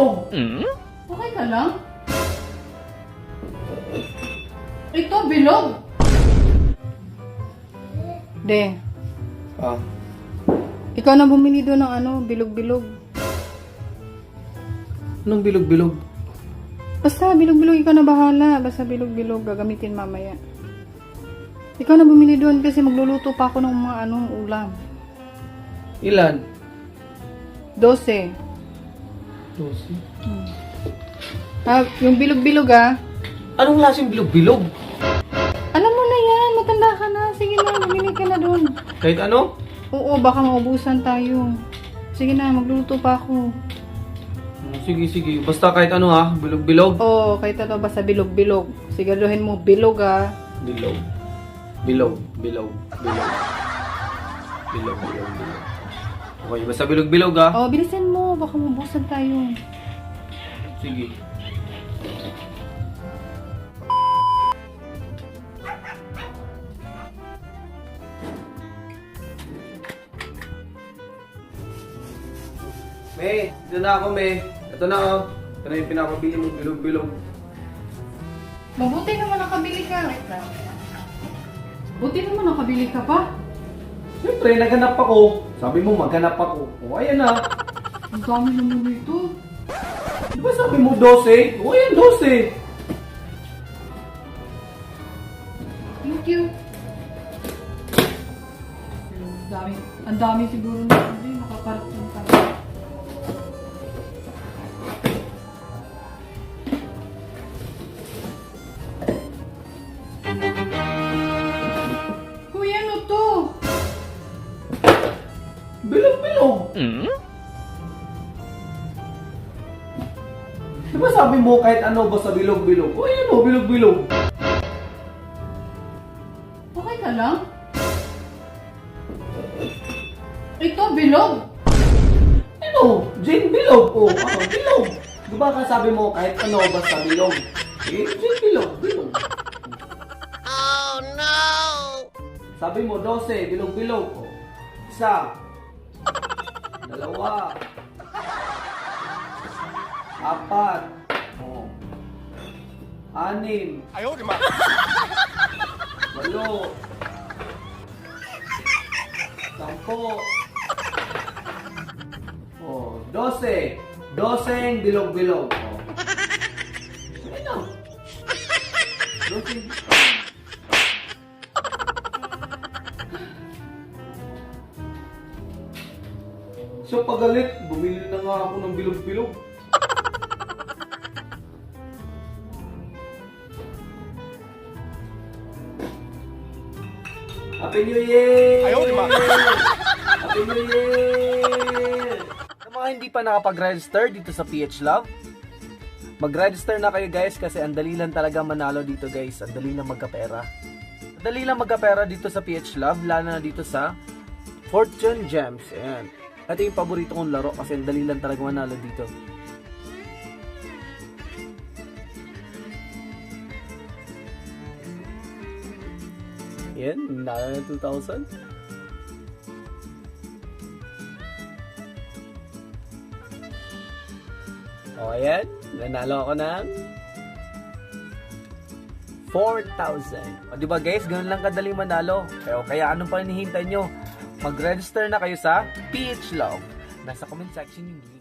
bilog. Okay ka lang? Ito, bilog. De, Ah, ikaw na bumili doon ng ano, bilog-bilog. anong bilog-bilog? Basta bilog-bilog, ikaw na bahala. Basta bilog-bilog, gagamitin mamaya. Ikaw na bumili doon kasi magluluto pa ako ng mga anong ulam. Ilan? 12. 12. Yung bilog-bilog ah. Anong klaseng bilog-bilog? Alam mo na yan, matanda ka na. Sige na, bumili ka na doon. Kahit ano? Oo, baka maubusan tayo. Sige na, magluluto pa ako. Sige, sige. Basta kahit ano ha, bilog-bilog. Oo, kahit ito basta bilog-bilog. Siguraduhin mo bilog ah. Bilog. Bilog. Bilog. Bilog. Bilog, bilog, bilog. Okay, basta bilog-bilog ha. Oo, bilisan mo, baka maubusan tayo. Sige. May, dito na ako, May. Ito na, oh. Ito na yung pinapabili mong bilog-bilog. Mabuti naman nakabili ka. Buti naman nakabili ka pa. Siyempre, naghanap ako. Sabi mo, maghanap ako. O, ayan na. Ang dami naman ito. Di ba sabi mo 12? O, ayan, 12. Thank you. Ang dami siguro na hindi makakarating ka. Kuya, ano to? Bilog-bilog. Di ba sabi mo kahit ano basta bilog-bilog? O, ayan o, bilog-bilog. Okay ka lang? Ito, bilog. Ano? Jane Bilog. O, ako, bilog. Di ba sabi mo kahit ano basta bilog? Eh, Jane Bilog, bilog. Oh no! Sabi mo 12, bilog-bilog. O, isa. Dalawa. Apat. O. 6. Ayaw, di ma! 8. 10. Oh, 12. 12 bilog-bilog. Oh. Ano? 12. So pagalit, bumili na nga ako ng bilog-bilog. Happy New Year! Ayaw, di ba? Happy New Year! Sa mga hindi pa nakapag-register dito sa PH Love, mag-register na kayo guys kasi ang dali lang talaga manalo dito guys. Ang dali lang magkapera. Ang dali lang magkapera dito sa PH Love, lalo na dito sa Fortune Gems. Ayan. Ito yung paborito kong laro kasi ang dali lang talaga manalo dito. Yan, nanalo na 2,000. O, ayan. Nanalo ako ng 4,000. O, diba guys? Ganun lang kadaling manalo. Kaya anong pa hinihintay nyo? Mag-register na kayo sa PH Love. Nasa comment section yung link.